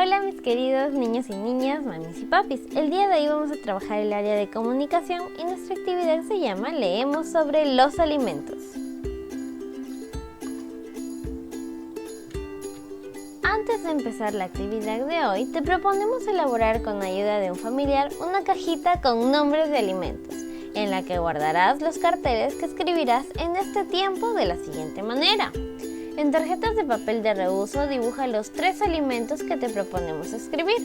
Hola mis queridos niños y niñas, mamis y papis. El día de hoy vamos a trabajar el área de comunicación y nuestra actividad se llama Leemos sobre los alimentos. Antes de empezar la actividad de hoy, te proponemos elaborar con ayuda de un familiar una cajita con nombres de alimentos, en la que guardarás los carteles que escribirás en este tiempo de la siguiente manera. En tarjetas de papel de reuso dibuja los 3 alimentos que te proponemos escribir.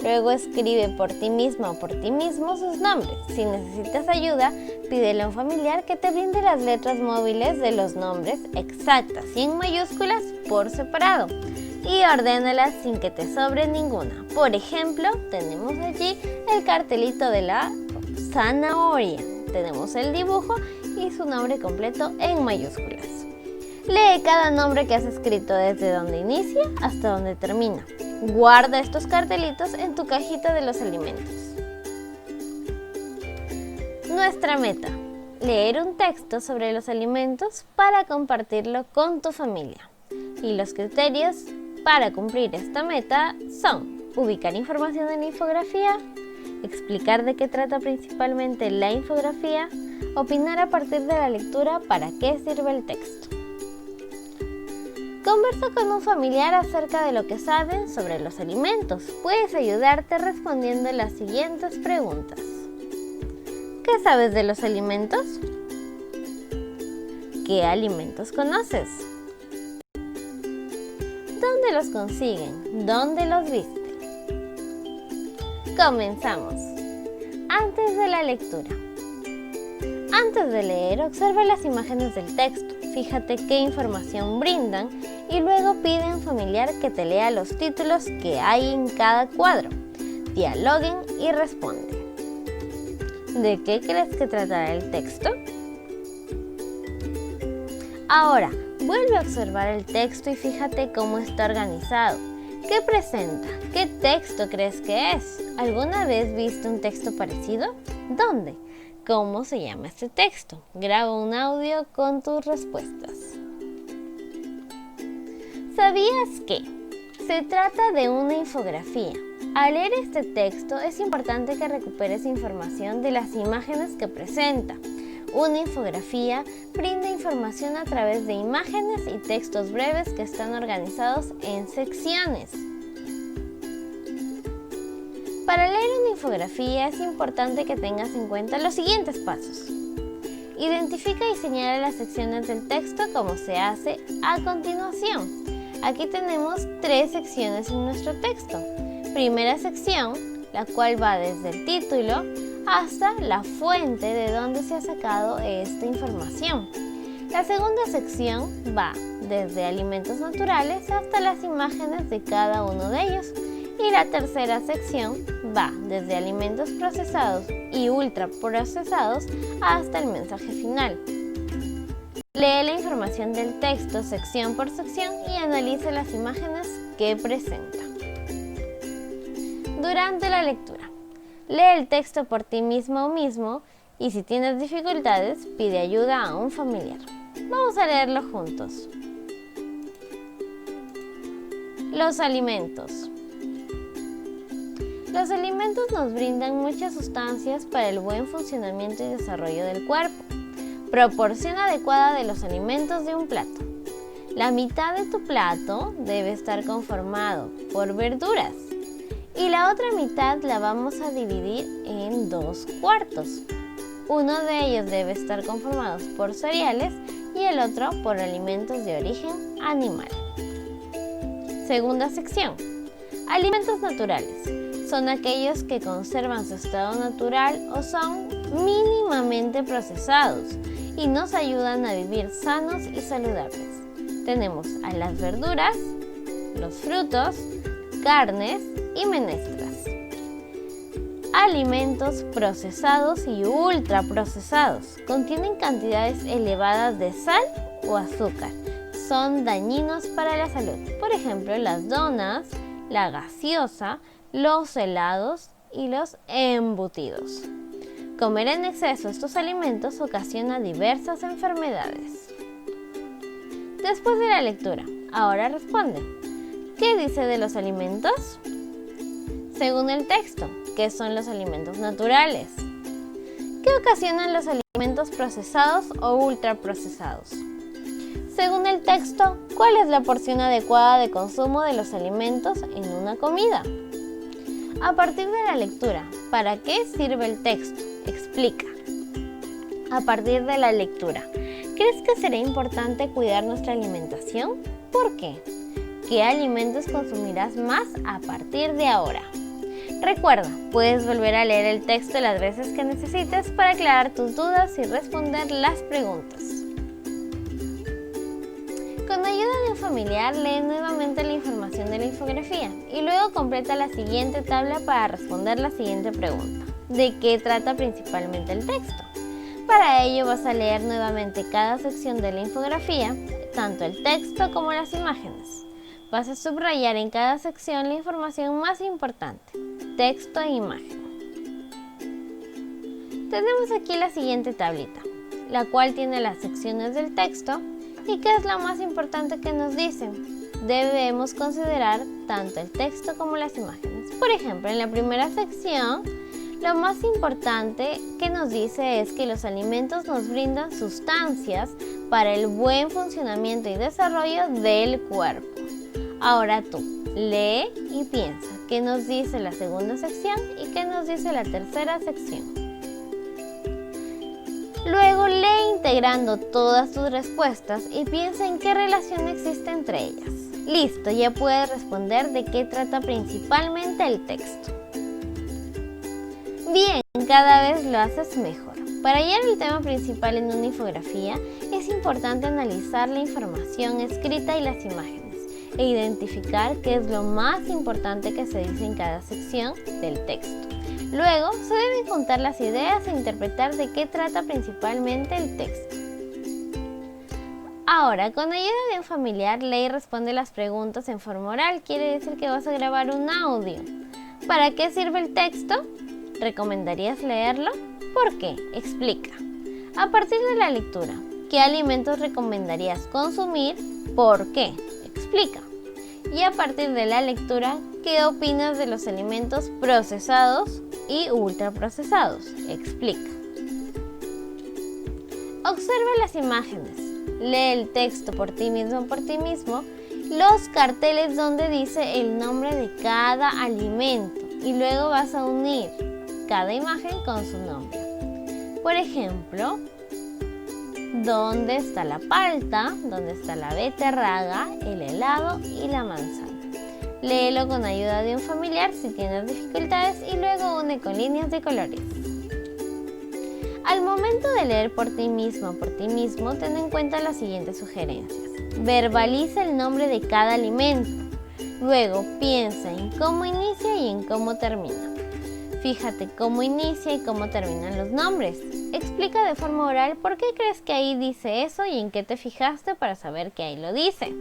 Luego escribe por ti misma o por ti mismo sus nombres. Si necesitas ayuda, pídele a un familiar que te brinde las letras móviles de los nombres exactas y en mayúsculas por separado. Y ordénalas sin que te sobre ninguna. Por ejemplo, tenemos allí el cartelito de la zanahoria. Tenemos el dibujo y su nombre completo en mayúsculas. Lee cada nombre que has escrito desde donde inicia hasta donde termina. Guarda estos cartelitos en tu cajita de los alimentos. Nuestra meta: leer un texto sobre los alimentos para compartirlo con tu familia. Y los criterios para cumplir esta meta son: ubicar información en la infografía, explicar de qué trata principalmente la infografía, opinar a partir de la lectura para qué sirve el texto. Conversa con un familiar acerca de lo que saben sobre los alimentos. Puedes ayudarte respondiendo las siguientes preguntas. ¿Qué sabes de los alimentos? ¿Qué alimentos conoces? ¿Dónde los consiguen? ¿Dónde los viste? Comenzamos. Antes de la lectura. Antes de leer, observa las imágenes del texto. Fíjate qué información brindan y luego pide a un familiar que te lea los títulos que hay en cada cuadro. Dialoguen y responde. ¿De qué crees que tratará el texto? Ahora, vuelve a observar el texto y fíjate cómo está organizado. ¿Qué presenta? ¿Qué texto crees que es? ¿Alguna vez viste un texto parecido? ¿Dónde? ¿Cómo se llama este texto? Graba un audio con tus respuestas. ¿Sabías que se trata de una infografía? Al leer este texto es importante que recuperes información de las imágenes que presenta. Una infografía brinda información a través de imágenes y textos breves que están organizados en secciones. Para leer una infografía es importante que tengas en cuenta los siguientes pasos. Identifica y señala las secciones del texto como se hace a continuación. Aquí tenemos 3 secciones en nuestro texto. Primera sección, la cual va desde el título hasta la fuente de donde se ha sacado esta información. La segunda sección va desde alimentos naturales hasta las imágenes de cada uno de ellos. Y la tercera sección va desde alimentos procesados y ultraprocesados hasta el mensaje final. Lee la información del texto sección por sección y analiza las imágenes que presenta. Durante la lectura, lee el texto por ti mismo o mismo y si tienes dificultades, pide ayuda a un familiar. Vamos a leerlo juntos. Los alimentos. Los alimentos nos brindan muchas sustancias para el buen funcionamiento y desarrollo del cuerpo. Proporción adecuada de los alimentos de un plato. La mitad de tu plato debe estar conformado por verduras y la otra mitad la vamos a dividir en 2 cuartos. Uno de ellos debe estar conformado por cereales y el otro por alimentos de origen animal. Segunda sección. Alimentos naturales. Son aquellos que conservan su estado natural o son mínimamente procesados y nos ayudan a vivir sanos y saludables. Tenemos a las verduras, los frutos, carnes y menestras. Alimentos procesados y ultraprocesados contienen cantidades elevadas de sal o azúcar. Son dañinos para la salud. Por ejemplo, las donas, la gaseosa, los helados y los embutidos. Comer en exceso estos alimentos ocasiona diversas enfermedades. Después de la lectura, ahora responde. ¿Qué dice de los alimentos? Según el texto, ¿qué son los alimentos naturales? ¿Qué ocasionan los alimentos procesados o ultraprocesados? Según el texto, ¿cuál es la porción adecuada de consumo de los alimentos en una comida? A partir de la lectura, ¿para qué sirve el texto? Explica. A partir de la lectura, ¿crees que será importante cuidar nuestra alimentación? ¿Por qué? ¿Qué alimentos consumirás más a partir de ahora? Recuerda, puedes volver a leer el texto las veces que necesites para aclarar tus dudas y responder las preguntas. Con ayuda de un familiar, lee nuevamente la información de la infografía y luego completa la siguiente tabla para responder la siguiente pregunta. ¿De qué trata principalmente el texto? Para ello vas a leer nuevamente cada sección de la infografía, tanto el texto como las imágenes. Vas a subrayar en cada sección la información más importante, texto e imagen. Tenemos aquí la siguiente tablita, la cual tiene las secciones del texto y qué es lo más importante que nos dicen. Debemos considerar tanto el texto como las imágenes. Por ejemplo, en la primera sección, lo más importante que nos dice es que los alimentos nos brindan sustancias para el buen funcionamiento y desarrollo del cuerpo. Ahora tú, lee y piensa qué nos dice la segunda sección y qué nos dice la tercera sección. Luego lee integrando todas tus respuestas y piensa en qué relación existe entre ellas. Listo, ya puedes responder de qué trata principalmente el texto. Bien, cada vez lo haces mejor. Para hallar el tema principal en una infografía, es importante analizar la información escrita y las imágenes e identificar qué es lo más importante que se dice en cada sección del texto. Luego, se deben juntar las ideas e interpretar de qué trata principalmente el texto. Ahora, con ayuda de un familiar, lee y responde las preguntas en forma oral. Quiere decir que vas a grabar un audio. ¿Para qué sirve el texto? ¿Recomendarías leerlo? ¿Por qué? Explica. A partir de la lectura, ¿qué alimentos recomendarías consumir? ¿Por qué? Explica. Y a partir de la lectura, ¿qué opinas de los alimentos procesados y ultraprocesados? Explica. Observa las imágenes. Lee el texto por ti mismo, los carteles donde dice el nombre de cada alimento y luego vas a unir cada imagen con su nombre. Por ejemplo, ¿dónde está la palta? ¿Dónde está la beterraga, el helado y la manzana? Léelo con ayuda de un familiar si tienes dificultades y luego une con líneas de colores. Al momento de leer por ti mismo, ten en cuenta las siguientes sugerencias. Verbaliza el nombre de cada alimento. Luego piensa en cómo inicia y en cómo termina. Fíjate cómo inicia y cómo terminan los nombres. Explica de forma oral por qué crees que ahí dice eso y en qué te fijaste para saber que ahí lo dice.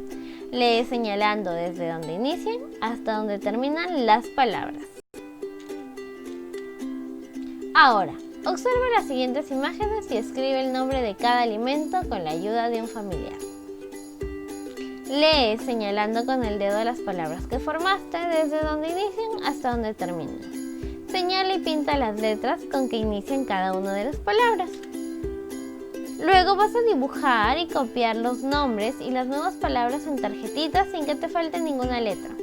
Lee señalando desde donde inician hasta donde terminan las palabras. Ahora, observa las siguientes imágenes y escribe el nombre de cada alimento con la ayuda de un familiar. Lee señalando con el dedo las palabras que formaste desde donde inician hasta donde terminan. Señala y pinta las letras con que inician cada una de las palabras. Luego vas a dibujar y copiar los nombres y las nuevas palabras en tarjetitas sin que te falte ninguna letra.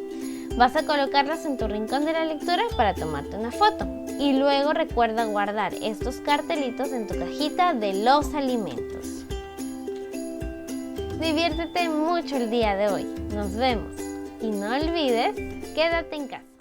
Vas a colocarlas en tu rincón de la lectura para tomarte una foto. Y luego recuerda guardar estos cartelitos en tu cajita de los alimentos. Diviértete mucho el día de hoy. Nos vemos. Y no olvides, quédate en casa.